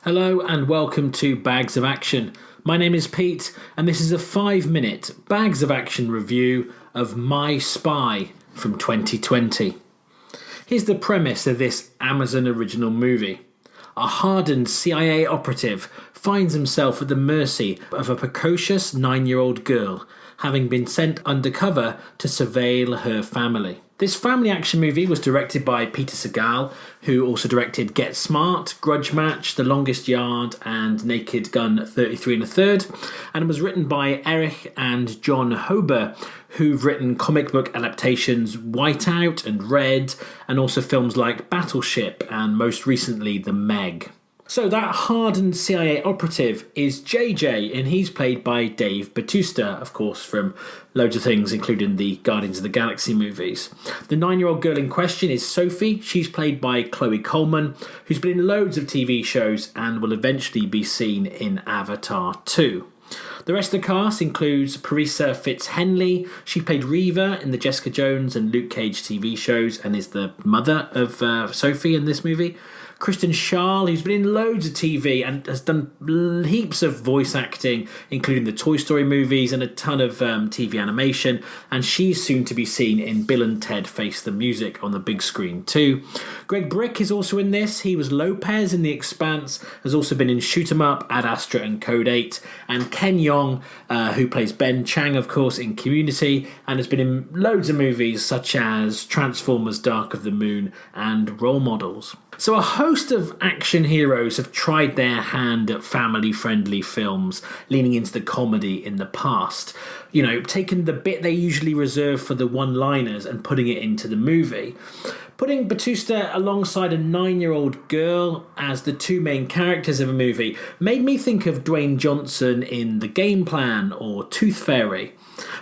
Hello and welcome to Bags of Action. My name is Pete and this is a 5-minute Bags of Action review of My Spy from 2020. Here's the premise of this Amazon original movie. A hardened CIA operative finds himself at the mercy of a precocious 9-year-old girl, having been sent undercover to surveil her family. This family action movie was directed by Peter Segal, who also directed Get Smart, Grudge Match, The Longest Yard, and Naked Gun 33 1/3, and was written by Erich and Jeong Hober, who've written comic book adaptations Whiteout and Red, and also films like Battleship and most recently The Meg. So that hardened CIA operative is JJ, and he's played by Dave Bautista, of course, from loads of things, including the Guardians of the Galaxy movies. The 9-year-old girl in question is Sophie. She's played by Coleman, who's been in loads of TV shows and will eventually be seen in Avatar 2. The rest of the cast includes Parisa Fitz-Henley. She played Reva in the Jessica Jones and Luke Cage TV shows and is the mother of Sophie in this movie. Kristen Schaal, who's been in loads of TV and has done heaps of voice acting, including the Toy Story movies and a ton of TV animation, and she's soon to be seen in Bill and Ted Face the Music on the big screen too. Greg Brick is also in this. He was Lopez in The Expanse, has also been in Shoot 'Em Up, Ad Astra and Code 8, and Ken Jeong, who plays Ben Chang, of course, in Community, and has been in loads of movies such as Transformers Dark of the Moon and Role Models. So a host of action heroes have tried their hand at family-friendly films, leaning into the comedy in the past. You know, taking the bit they usually reserve for the one-liners and putting it into the movie. Putting Bautista alongside a 9-year-old girl as the two main characters of a movie made me think of Dwayne Johnson in The Game Plan or Tooth Fairy.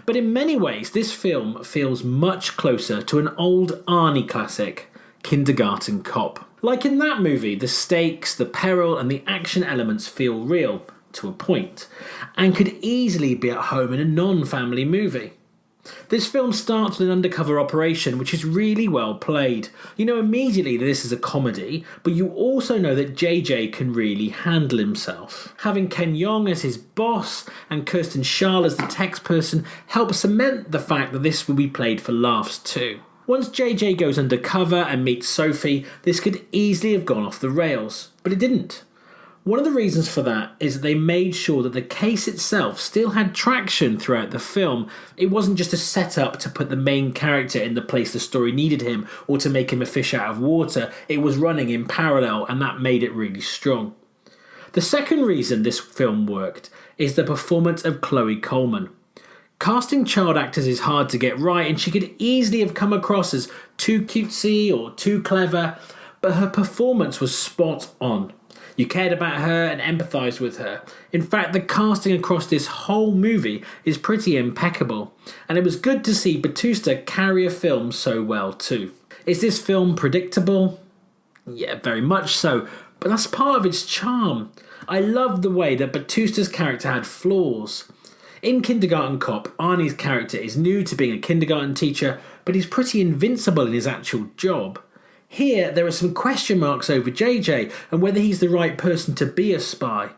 But in many ways, this film feels much closer to an old Arnie classic, Kindergarten Cop. Like in that movie, the stakes, the peril, and the action elements feel real, to a point, and could easily be at home in a non-family movie. This film starts with an undercover operation, which is really well played. You know immediately that this is a comedy, but you also know that JJ can really handle himself. Having Ken Jeong as his boss and Kirsten Schaal as the text person helps cement the fact that this will be played for laughs too. Once JJ goes undercover and meets Sophie, this could easily have gone off the rails, but it didn't. One of the reasons for that is that they made sure that the case itself still had traction throughout the film. It wasn't just a setup to put the main character in the place the story needed him or to make him a fish out of water. It was running in parallel, and that made it really strong. The second reason this film worked is the performance of Chloe Coleman. Casting child actors is hard to get right, and she could easily have come across as too cutesy or too clever, but her performance was spot on. You cared about her and empathised with her. In fact, the casting across this whole movie is pretty impeccable, and it was good to see Bautista carry a film so well too. Is this film predictable? Yeah, very much so, but that's part of its charm. I loved the way that Bautista's character had flaws. In Kindergarten Cop, Arnie's character is new to being a kindergarten teacher, but he's pretty invincible in his actual job. Here, there are some question marks over JJ and whether he's the right person to be a spy.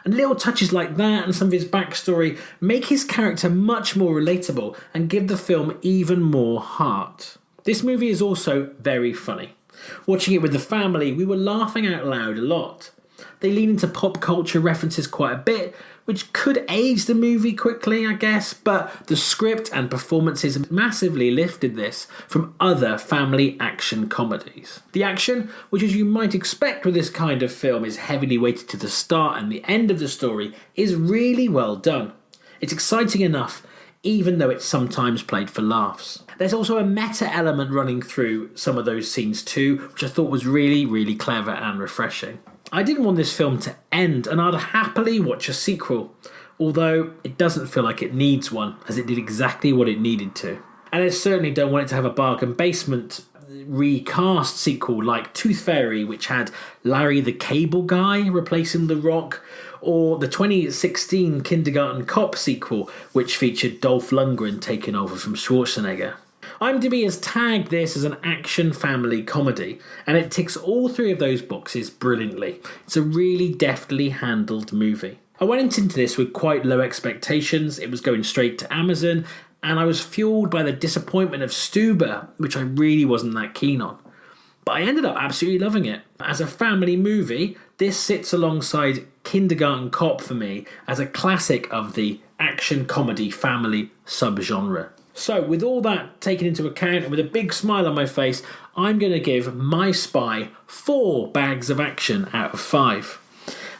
And little touches like that and some of his backstory make his character much more relatable and give the film even more heart. This movie is also very funny. Watching it with the family, we were laughing out loud a lot. They lean into pop culture references quite a bit, which could age the movie quickly, I guess, but the script and performances massively lifted this from other family action comedies. The action, which as you might expect with this kind of film is heavily weighted to the start and the end of the story, is really well done. It's exciting enough, even though it's sometimes played for laughs. There's also a meta element running through some of those scenes too, which I thought was really, really clever and refreshing. I didn't want this film to end, and I'd happily watch a sequel, although it doesn't feel like it needs one, as it did exactly what it needed to. And I certainly don't want it to have a bargain basement recast sequel like Tooth Fairy, which had Larry the Cable Guy replacing The Rock, or the 2016 Kindergarten Cop sequel, which featured Dolph Lundgren taking over from Schwarzenegger. IMDb has tagged this as an action family comedy, and it ticks all three of those boxes brilliantly. It's a really deftly handled movie. I went into this with quite low expectations. It was going straight to Amazon, and I was fueled by the disappointment of Stuber, which I really wasn't that keen on. But I ended up absolutely loving it. As a family movie, this sits alongside Kindergarten Cop for me as a classic of the action comedy family subgenre. So with all that taken into account and with a big smile on my face, I'm going to give My Spy 4 bags of action out of 5.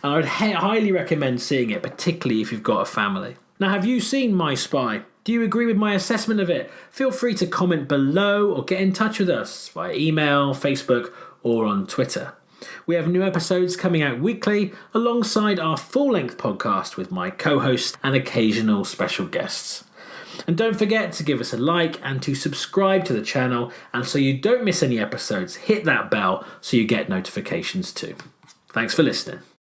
And I would highly recommend seeing it, particularly if you've got a family. Now, have you seen My Spy? Do you agree with my assessment of it? Feel free to comment below or get in touch with us via email, Facebook, or on Twitter. We have new episodes coming out weekly alongside our full-length podcast with my co-host and occasional special guests. And don't forget to give us a like and to subscribe to the channel, and so you don't miss any episodes, hit that bell so you get notifications too. Thanks for listening.